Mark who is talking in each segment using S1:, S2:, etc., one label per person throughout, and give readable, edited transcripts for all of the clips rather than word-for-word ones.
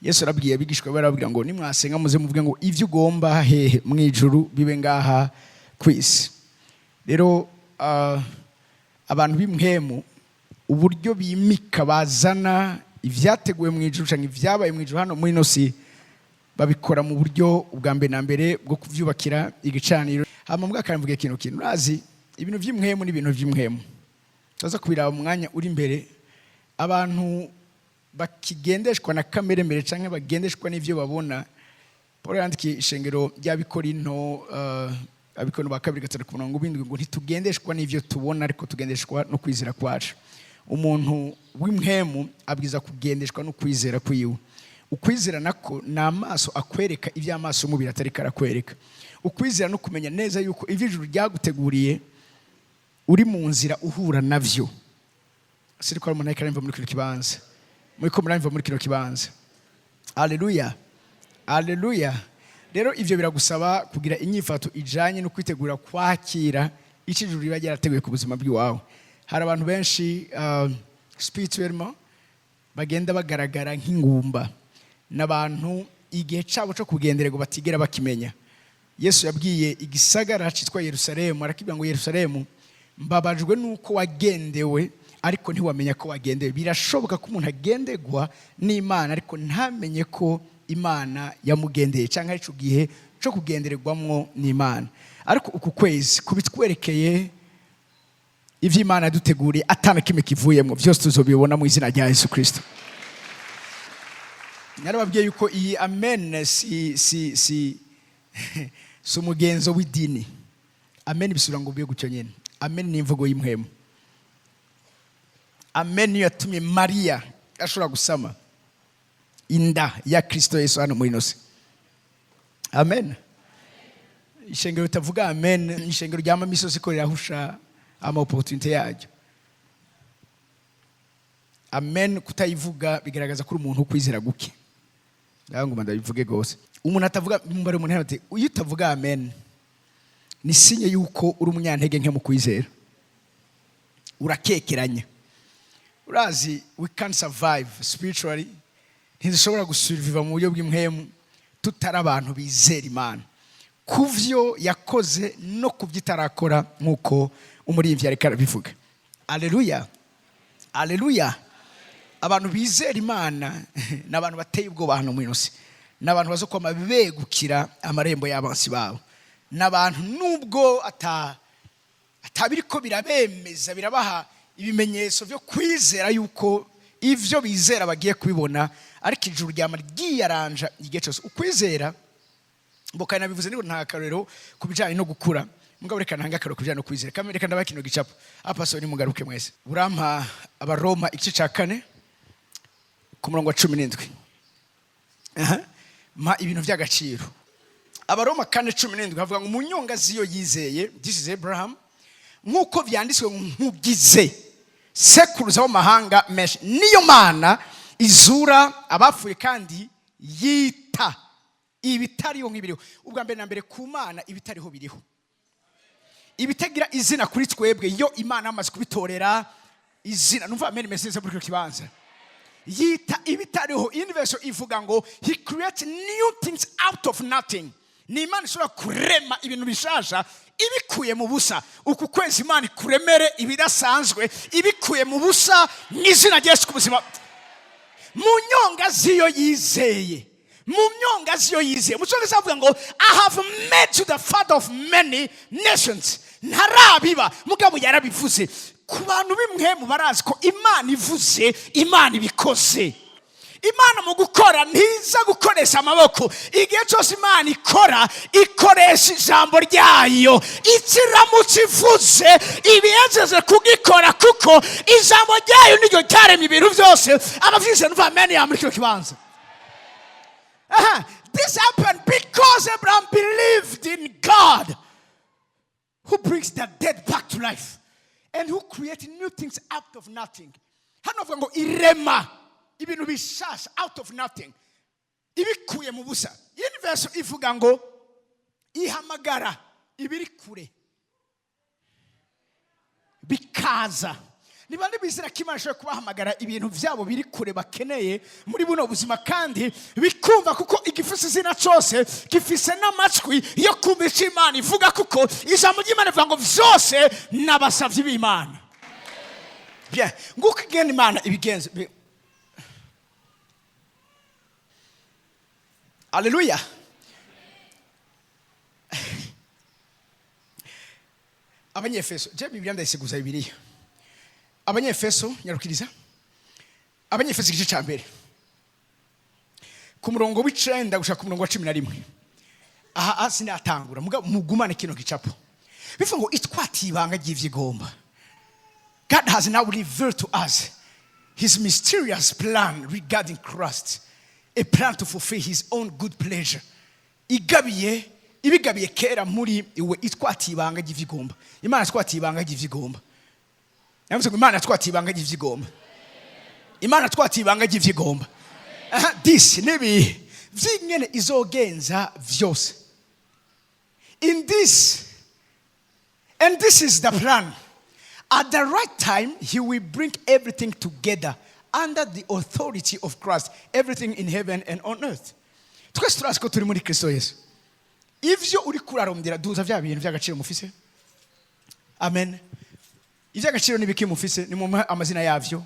S1: Yesu arabwiye abigishwa barabwira ngo nimwasenga muze muvuge ngo ivyo ugomba hehe mu ijuru bibe ngaha kwisi. Rero abantu b'imhemu uburyo bimika bazana ivyateguwe mu ijuru canke ivyabaye mu ijuru hano muri nosi babikora mu buryo ubwa mbere na mbere bwo kuvyubakira igicaniro. Hama mbwa kandi mvuge kintu urazi ibintu vy'imhemu n'ibintu vy'imhemu taza kubiraba mu mwanya uri imbere. Abantu bakigendeshwa na kamere mbere canke bagendeshwa n'ivyo babona. Paul yandikiye ishengero ry'Abikorinto Abikorinto ba 2:7 ngo ntitugendeshwa n'ivyo tubona ariko tugendeshwa no kwizera kwacu. Umuntu w'imhemu abwiza kugendeshwa no kwizera kwiwe. Ukwizera nako n'amaso akwereka ivy'amaso umubiri atari karakwereka. Ukwizera no kumenya neza yuko ivijuru ryaguteguriye uri mu nzira uhura navyo. Siriko ari umuntu arimva muri kino kibanza. Muriko muramva muri kino kibanza. Haleluya. Haleluya. Rero ivyo biragusaba kugira inyifato ijanye no kwitegura kwakira ikijuru riba ryarateguye ku buzima bw'iwawe. Hari abantu benshi spirituellement bagenda bagaragara nk'ingumba n'abantu igihe cabo cyo kugenderego batigera bakimenya. Yesu yabwiye igisagara citwa Yerusalemu, arakibwira ngo Yerusalemu mbabajwe nuko wagendewe ariko ntiwamenya ko wagendewe. Birashoboka ko umuntu agendegwa n'Imana ariko ntamenye ko Imana yamugendeye canke ari cyo gihe cyo kugendererwamwo n'Imana. Ariko uku kwezi kubitwerekeye ivyo Imana yaduteguriye atana kimwe kivuyemwo byose tuzobibona mu izina rya Yesu Kristo. Narababwiye yuko iyi amen si umugenzo w'idini. Amen bisubira ngo biye gucyo nyene. Amen ni imvugo y'imhemu. Amen niyo yatumye Maria ashobora gusama inda ya Kristo Yesu hano muri nosi. Amen. Ishengero tavuga amen, ishengero ryama misozi ko rirahusha ama opportunity yaje. Amen kutayivuga bigaragaza ko umuntu ukwizera guke. Ndanguma ndabivuge gose. Umuntu atavuga mbare umuntu ati uyu utavuga amen ni sinye yuko uri umunyantege nke mu kwizera. Urakekeranya. Urazi we can't survive spiritually. Ntizishobora gusurviva mu buryo bw'imhemu tutari abantu bizera Imana. Kuvyo yakoze no kuvyitarakora nkuko umurivyi ari karabivuga. Haleluya. Haleluya. Abantu bizera Imana n'abantu bateye ubwoba hano muri nosi. N'abantu bazokoma begukira amarembo y'abansi babo. N'abantu nubwo atabiriko birabemeza birabaha ibimenyetso byo kwizera yuko ivyo bizera bagiye kubibona ariko ijuru ryama ryiyaranja igihe cyose. Ukwizera mboka nabivuze niko nta karero kubijanye no gukura. Mugabo reka ntanga karero kubijanye no kwizera. Kamereka ndabakino gicapo. Apasoni mugaruke mwese. Urampa Abaroma igice ca 4 ku murongo wa 17. Ma ibintu vy'agaciro. Abaroma 4:17 havuga ngo umunyonga ziyo yizeye, this is Abraham, nkuko vyanditswe nkugize sekuruza w'amahanga menshi niyo Mana izura abapfuye kandi yita ibitariho nk'ibiriho. Ubwa mbere na mbere ku Mana ibitariho biriho. Ibitagira izina kuri twebwe iyo Imana amaze kubitorera izina. Numva amen message muri kibanza. Yita ibitariho. Universe ivuga ngo he creates new things out of nothing. Ni Imana ishobora kurema ibintu bishasha ibikuye mu busa. Uku kwezi Imana kuremere ibidasanzwe ibikuye mu busa n'izina ry'Yesu kubuzima. Munyonga ziyo yizeye. Munyonga ziyo yizeye. Mucyonga avuga ngo I have made you the father of many nations. Ntarabiba mugabo yarabivuze. Ku bantu b'imhemu barazi ko Imana ivuze Imana ibikoze. Imana mu gukora ntiza gukoresha amaboko. Igihe cyose Imana ikora ikoresha ijambo ryayo. Ikiramutse ivuze ibiyejeje kugikora kuko ijambo ryayo niryo ryaremye ibintu byose. Abavise numva amen ya muri cyo kibanza. This happened because Abraham believed in God who brings the dead back to life and who created new things out of nothing. Hano avuga ngo irema ibintu bishasha out of nothing. Ibikuye mu busa. Universe ivuga ngo ihamagara ibiri kure bikaza. ni bande bizera ko Imana ishobora kubahamagara ibintu byabo biri kure bakeneye muri buno buzima kandi bikumva, kuko igifise izina cyose gifise n'amatwi yo kumva icyo Imana ivuga, kuko ijambo ry'Imana rivuga ngo byose n'abasavyi b'Imana. Bien, nguko igenda Imana ibigenza. Haleluya. Abanyefeso, je Bibiliya ndayisiguza Bibiliya. Abanyefeso nyarukiriza. Abanyefeso igice cya mbere. Ku murongo w'icenda gushaka ku murongo wa 11. Aha sinatangura mugumane kino gicapo. Bivuga ngo itwati ibanga ry'ivyigomba. God has now revealed to us his mysterious plan regarding Christ, a plan to fulfill his own good pleasure. Ibigabiye kera muri iwe itwati ibanga ry'ivyigomba. Imana twati ibanga ry'ivyigomba. Navuze ngo Imana twati ibanga ry'ivyigomba. Imana twati ibanga ry'ivyigomba. This nibi vyingene izogenza vyose. And this is the plan. At the right time, he will bring everything together under the authority of Christ, everything in heaven and on earth. Twese turazi ko turi muri Kristo Yesu. Ivyo uri kurarondera duza vya bintu vy'agaciro mufise. Amen. Ivy'agaciro nibiki mufise, ni mu amazina yavyo.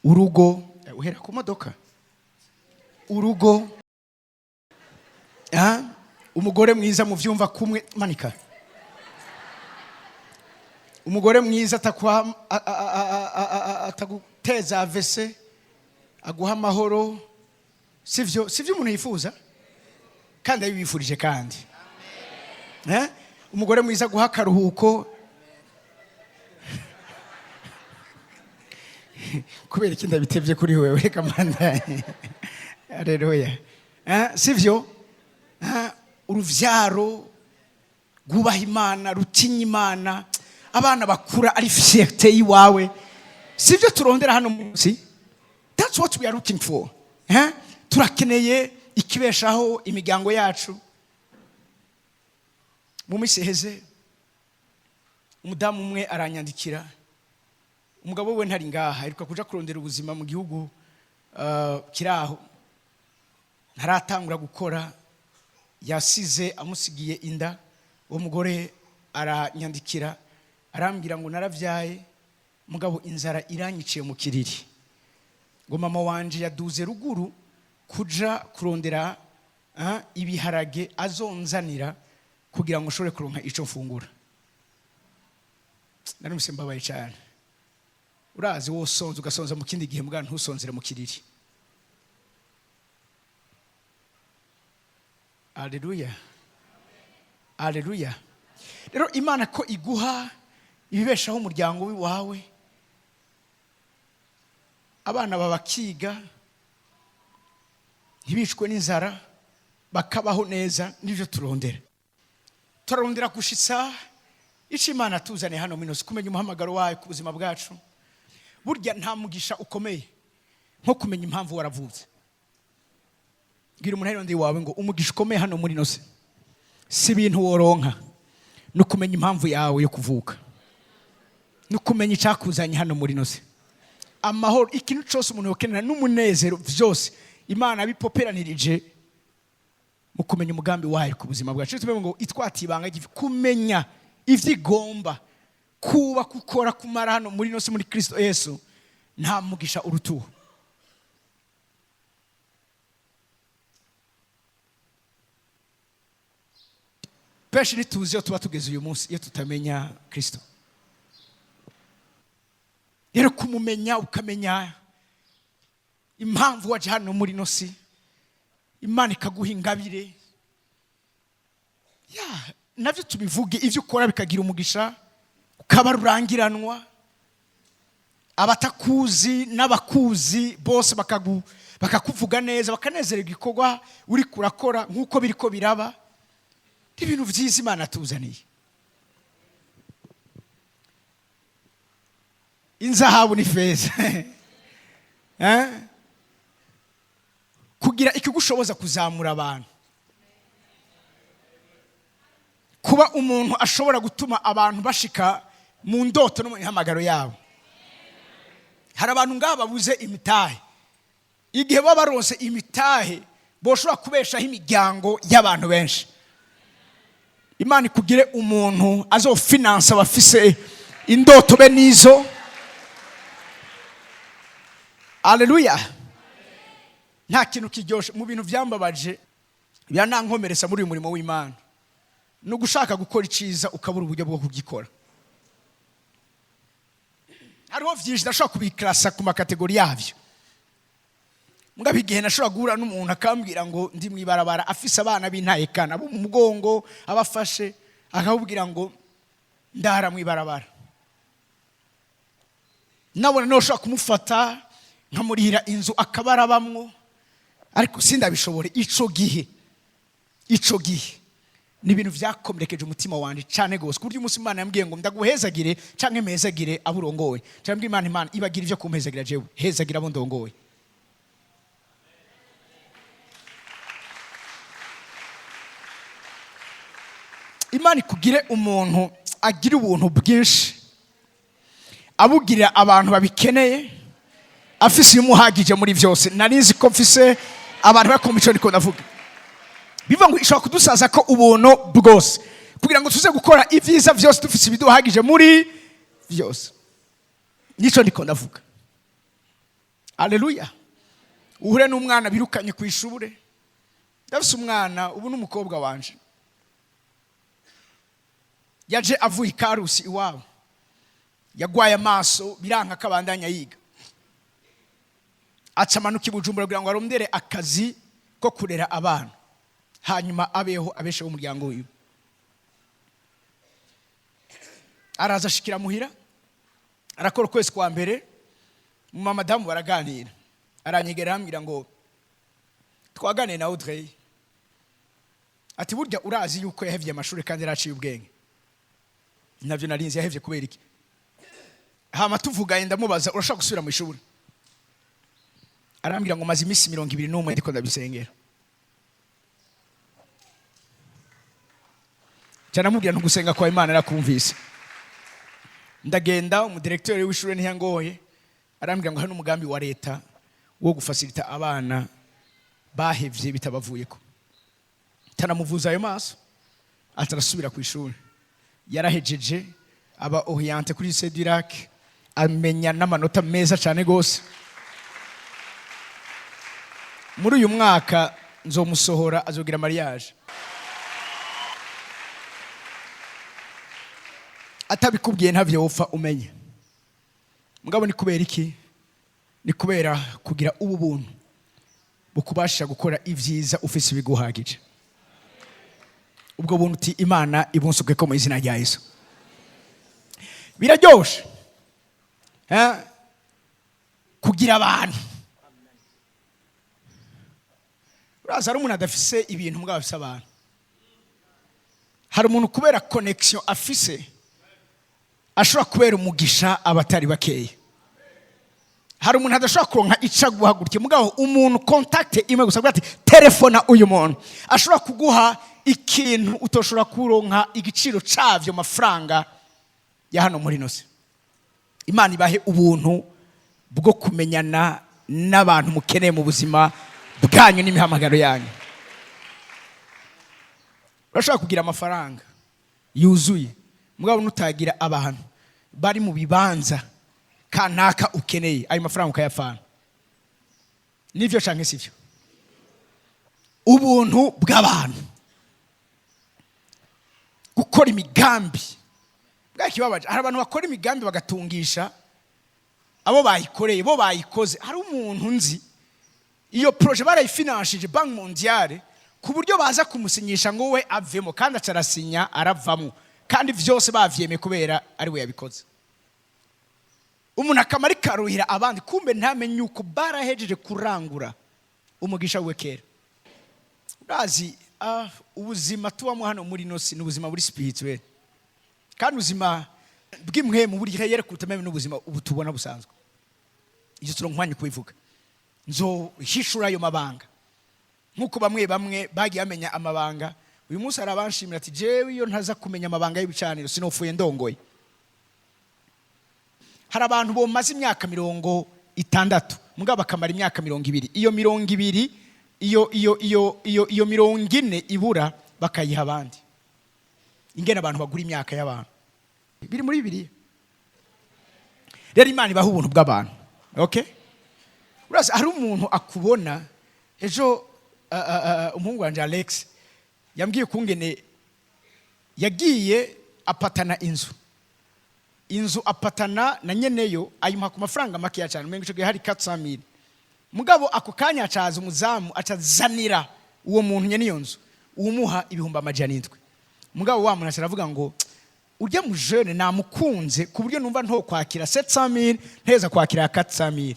S1: Urugo, uhera ku modoka. Urugo. Umugore mwiza mu vyumva kumwe manika. Umugore mwiza ataguteza avese, aguha amahoro. Sivyo umuntu yifuza kandi abifurije kandi. Umugore mwiza guha karuhuko. Kubera ikinda bitevye kuri wewe reka manda. Haleluya. Sivyo? Uruvyaro gubaha Imana, rutinya Imana, abana bakura ari fierté yiwawe. Sivyo turondera hano munsi? That's what we are looking for. Turakeneye ikibeshaho imigango yacu. Mu miseheze umudamu umwe aranyandikira, umugabo we ntari ngaha ariko kuja kurondera ubuzima mu gihugu kiraho, ntaratangura gukora, yasize amusigiye inda. Uwo mugore aranyandikira arambwira ngo naravyaye mugabo inzara iranyiciye mu kiriri, ngo mama wanje yaduze ruguru kuja kurondera ibiharage azonzanira kugira ngo nshobore kuronka ico mfungura. Narimse mbabaye cyane. Urazi wo sonza ugasonza mu kindi gihe mbwa ntusonzere mu kiriri. Haleluya. Haleluya. Rero Imana ko iguha ibibeshaho umuryango wawe, abana babakiga ntibicwe n'inzara bakabaho neza, nivyo turondera. Turarondera gushitsa ico Imana tuzane hano minosi, kumenya umuhamagaro wayo ku buzima bwacu. Burya nta mugisha ukomeye nko kumenya impamvu waravutse. Gira umuntu ndi wawe ngo umugisha ukomeye hano muri nose si ibintu woronka, no kumenya impamvu yawe yo kuvuka, no kumenya icyakuzanye hano muri nose. Amahoro, ikintu cyose umuntu yokenera n'umunezero byose Imana bipoperanirije mu kumenya umugambi wayo ku buzima bwacu. Tumenye ngo itwati ibanga kumenya ivyigomba kuba gukora kumara hano muri nose muri Kristo Yesu, nta mugisha urutuho. Benshi ntituzi iyo tuba tugeze uyu munsi iyo tutamenya Kristo. Rero kumumenya ukamenya impamvu waje hano muri nosi, Imana ikaguha ingabire, navyo tubivuge, ivyo ukora bikagira umugisha, ukaba rurangiranwa. Abatakuzi n'abakuzi bose bakakuvuga neza, bakanezererwa igikorwa uri kurakora nk'uko biriko biraba. Ibintu vyiza Imana tuzaniye. Inzahabu ni feza. Kugira ikigushoboza kuzamura abantu, kuba umuntu ashobora gutuma abantu bashika mu ndoto no mu mihamagaro yabo. hari abantu ngaha babuze imitahe. Igihe baba baronse imitahe boshobora kubeshaho imiryango y'abantu benshi. Imana ikugire umuntu azofinansa abafise indoto be nizo. Haleluya. Nta kintu kiryoshe mu bintu byambabaje byanankomeresa muri uyu murimo w'Imana no gushaka gukora iciza ukabura uburyo bwo kugikora. Hariho vyinshi ndashobora kubiklasa ku makategori yavyo. Mugabe igihe nashobora guhura n'umuntu akambwira ngo ndi mwibarabara afise abana b'intayekana bo mu mugongo abafashe, akabwira ngo ndara mwibarabara. Nabone no shaka kumufata nkamurihira inzu akabarabamwo, ariko sindabishobore. Ico gihe ni ibintu vyakomerekeje umutima wanje cyane gose kuryo umunsi Imana yambwiye ngo ndaguhezagire canke mpezagire aburongowe. Cyambwiye Imana ibagira ivyo kumpezagira jewe, hezagira abo ndongowe. Imana ikugire umuntu agira ubuntu bwinshi, abugirira abantu babikeneye, afise umuhagije muri vyose. Narizi ko mfise abantu bakomico niko ndavuga. Biva ngo ishaka kudusaza ko ubuntu bwose kugira ngo tuze gukora ivyiza vyose dufise ibiduhagije muri vyose. Nico niko ndavuga. Haleluya. Uhure n'umwana birukanye ku ishure. Ndafise umwana ubu n'umukobwa wanje. Yaje avuye Karusi iwabo. Yagwaye amaso biranka kabandanya yiga. Acamanuka ibujumbura kugira ngo arondere akazi ko kurera abana, hanyuma abeho abesheho umuryango wiwe. Araza ashikira muhira, arakora kwezi kwa mbere, mu madamu baraganira. Aranyegera ambwira ngo twaganire na Audrey. Ati burya urazi yuko yahevye amashuri kandi yaraciye ubwenge. Navyo narinzi yahevye kubera iki? Hama tuvugaye ndamubaza urashaka gusubira mu ishuri? Arambwira ngo maze imisi 21 ndiko ndabisengera. Cyane mubwira ntugusenga kwa Imana arakumvise. Ndagenda umudirecteur w'ishuri ntiyangoye, arambwira ngo hano umugambi wa leta wo gufasilita abana bahevye bitabavuyeko. Tanamuvuza ayo maso atarasubira ku ishuri. Yarahejeje aba orienté kuri Cedirac, amenya n'amanota meza cyane gose. Muri uyu mwaka nzomusohora azogira mariage. Atabikubwiye ntavyo wopfa umenye. Mugabo ni kubera iki? Ni kubera kugira ubu buntu bukubasha gukora ivyiza ufise ibiguhagije. Ubwo buntu ti Imana ibunsuke ko mu izina rya Yesu. Biraryoshe. Kugira abantu. Uraza ari umuntu adafise ibintu mugabo afise abantu. Hari umuntu kubera connection afise ashobora kubera umugisha abatari bakeye. Hari umuntu adashobora kuronka ica guhagurukira mugabo umuntu contact imwe gusa ati telefona uyu muntu ashobora kuguha ikintu utoshobora kuronka igiciro cavyo mafaranga ya hano muri nose. Imana ibahe ubuntu bwo kumenyana n'abantu mukeneye mu buzima bwanyu n'imihamagaro yanyu. Urashobora kugira amafaranga yuzuye mugabo nutagira abantu bari mu bibanza kanaka ukeneye ayo mafaranga ukayafana. Nivyo canke sivyo? Ubuntu bw'abantu, gukora imigambi bwakibabaje. Hari abantu bakora imigambi bagatungisha abo bayikoreye, bo bayikoze. Hari umuntu nzi iyo projet barayifinanshije Bank Mondiale ku buryo baza kumusinyisha ngo we avemo, kandi acarasinya aravamo, kandi vyose bavyeme kubera ari we yabikoze. Umuntu akamari karuhira abandi kumbe ntamenye uko barahejeje kurangura umugisha we kera. Urazi ubuzima tubamo hano muri nosi n'ubuzima buri spirituel, kandi ubuzima bw'imwe mu buri yere kutameme n'ubuzima ubutubona busanzwe. Iyo turonkwanye kubivuga nzo hishura ayo mabanga nkuko bamwe bagiye amenya amabanga. Uyu munsi arabanshimira ati jewe iyo ntaza kumenya amabanga y'ibicaniro sinopfuye ndongoye. hari abantu bomaze imyaka 60 mugabo bakamara imyaka 20. Iyo 20 iyo 40 ibura bakayiha abandi. Ingene abantu bagura imyaka y'abantu biri muri Bibiliya. Rero Imana ibaha ubuntu bw'abantu. Okay? Urazi hari umuntu akubona ejo umuhungu wanje Alex yambwiye kungene yagiye apatana inzu apatana na nyeneyo ayimuha ku mafaranga makeya cyane umengo cyo hari 400,000. Mugabo ako kanya acaza umuzamu acazanira uwo muntu nyene nzu umuha 700. Mugabo wa muntu aravuga ngo urya mu jeune namukunze ku buryo numva nto kwakira 700,000 nteza kwakira 400,000.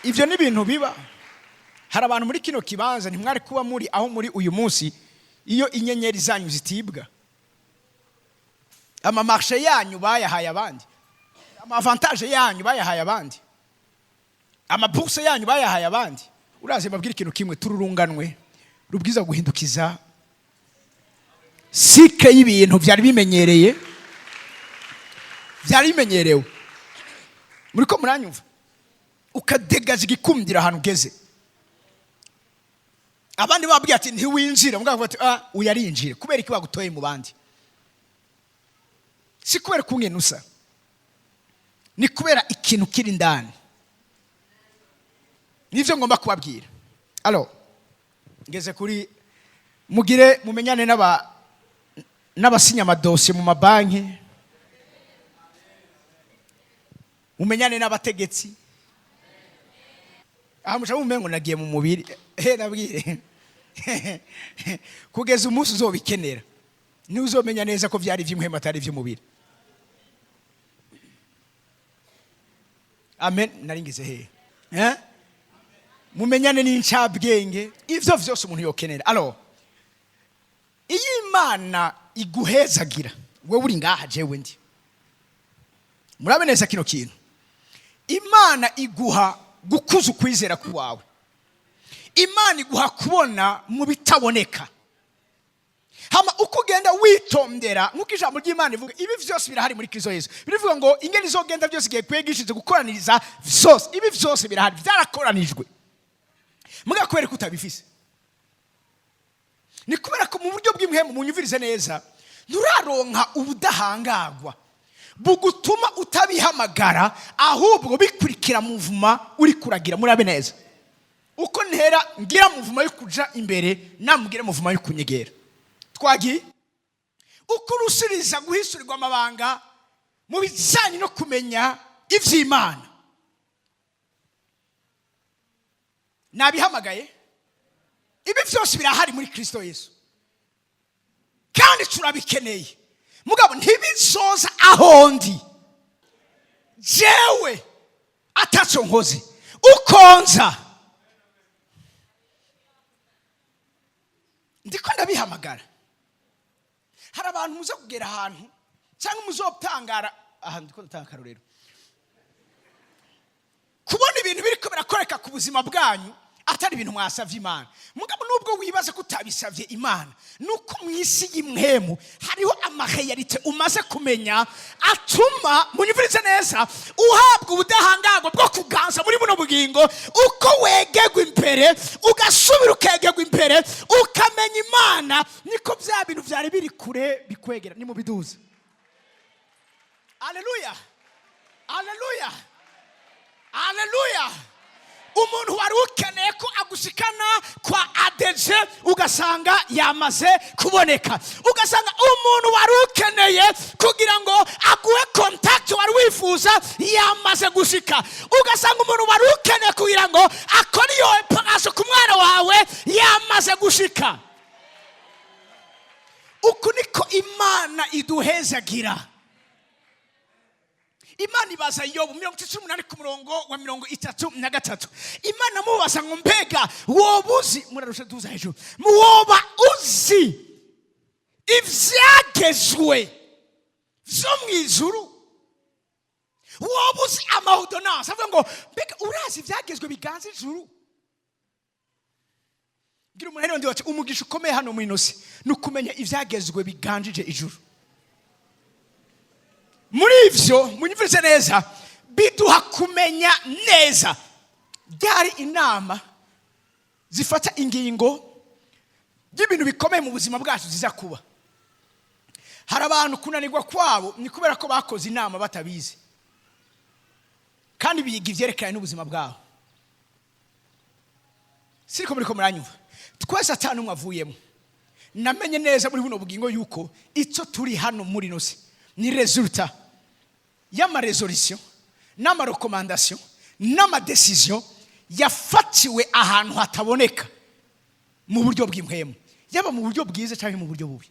S1: Ivyo ni ibintu biba. Hari abantu muri kino kibanza ntimwari kuba muri aho muri uyu munsi iyo inyenyeri zanyu zitibwa. Ama marché yanyu bayahaye abandi. Ama avantage yanyu bayahaye abandi. Ama bourse yanyu bayahaye abandi. Uraze babwira ikintu kimwe tururunganwe rubwiza guhindukiza sike y'ibintu byari bimenyerewe. Muri ko muranyumva ukadegaza igikumdira ahantu ugeze. Abandi babwiye ati ntiwinjira mugabo ati uyarinjire kubera iki bagutoye mu bandi. Si kubera kungena usa, ni kubera ikintu kiri ndani. Nivyo ngomba kubabwira. Alors ngeze kuri mugire mumenyane n'abasinya amadosiye mu mabanki, mumenyane n'abategetsi. Musha mumengo nagiye mu mubiri nabwire kugeza umunsi uzobikenera ni uzomenya neza ko byari iby'imhema atari iby'umubiri. Amen. Naringize mumenyane n'incabwenge ivyo vyose umuntu yokenera. Alors iyi Imana iguhezagira wewe uri ngaha jewe ndi murabe neza kino kintu. Imana iguha gukuza ukwizera kwawe. Imana iguha kubona mu bitaboneka. Hama ukugenda witondera nkuko ijambo ry'Imana ivuga ibi vyose birahari muri Kristo Yesu. Birivuga ngo ingene izogenda byose igiye kwegishize gukoraniriza vyose. Ibi vyose birahari byarakoranijwe. Muga kwere kutabifise. Ni kubera ko mu buryo bw'imhemu munyumvirize neza nturaronka ubudahangagwa bugutuma utabihamagara ahubwo bikurikira muvuma uri kuragira. Murabe neza uko ntera ngira muvuma yo kuja imbere namugire muvuma yo kunyegera. Twagi uko rusiriza guhisurirwa amabanga mu bijanye no kumenya ivy'Imana. Nabihamagaye ibi vyose birahari muri Kristo Yesu kandi turabikeneye. Mugabo ntibizoza ahondi jewe ataco nkoze ukonza ndiko ndabihamagara. Hari abantu muze kugera ahantu cyangwa muzoptangara ahantu ndiko ndatangara rero kubona ibintu biriko birakoreka ku buzima bwanyu atari ibintu mwasavye Imana. Mugabo nubwo wibaza kutabisavye Imana nuko mwisi y'imhemu hariho amaheyarite umaze kumenya atuma munyumvirize neza uhabwa ubudahangagwa bwo kuganza muri buno bugingo. Uko wegegwa imbere ugasubira ukegegwa imbere ukamenya Imana niko bya bintu byari biri kure bikwegera ni mu biduza. Haleluya, haleluya, haleluya. Umuntu wari ukeneye ko agushikana kwa ADG ugasanga yamaze kuboneka. Ugasanga umuntu wari ukeneye kugira ngo aguhe contact wari wifuza yamaze gushika. Ugasanga umuntu wari ukeneye kugira ngo akore iyo pagasho ku mwana wawe yamaze gushika. Uku niko Imana iduhezagira. Imana ibaza Yobu 18 ku murongo wa 33. Imana mubaza ngo mbega wobuzi murarusha tuza hejuru muwoba uzi ivyagezwe vyo mwijuru. Wobuzi amahudonansi avuga ngo mbega urazi ivyagezwe biganza ijuru. Ngira umuntu ndi wati umugisha ukomeye hano mu inosi nukumenya ivyagezwe biganjije ijuru. muri ivyo munyumvise neza biduha kumenya neza byari inama zifata ingingo y'ibintu bikomeye mu buzima bwacu ziza kuba. Hari abantu kunanirwa kwabo ni kubera ko bakoze inama batabizi kandi biga ivyerekanye n'ubuzima bwabo. Siriko muri ko muranyumva, twese atanu mwavuyemo. Namenye neza muri buno bugingo yuko icyo turi hano muri nose ni resultat y'ama resolution n'ama recommandation n'ama decision yafatiwe ahantu hataboneka mu buryo bw'impwemu, yaba mu buryo bwiza cyangwa mu buryo bubi.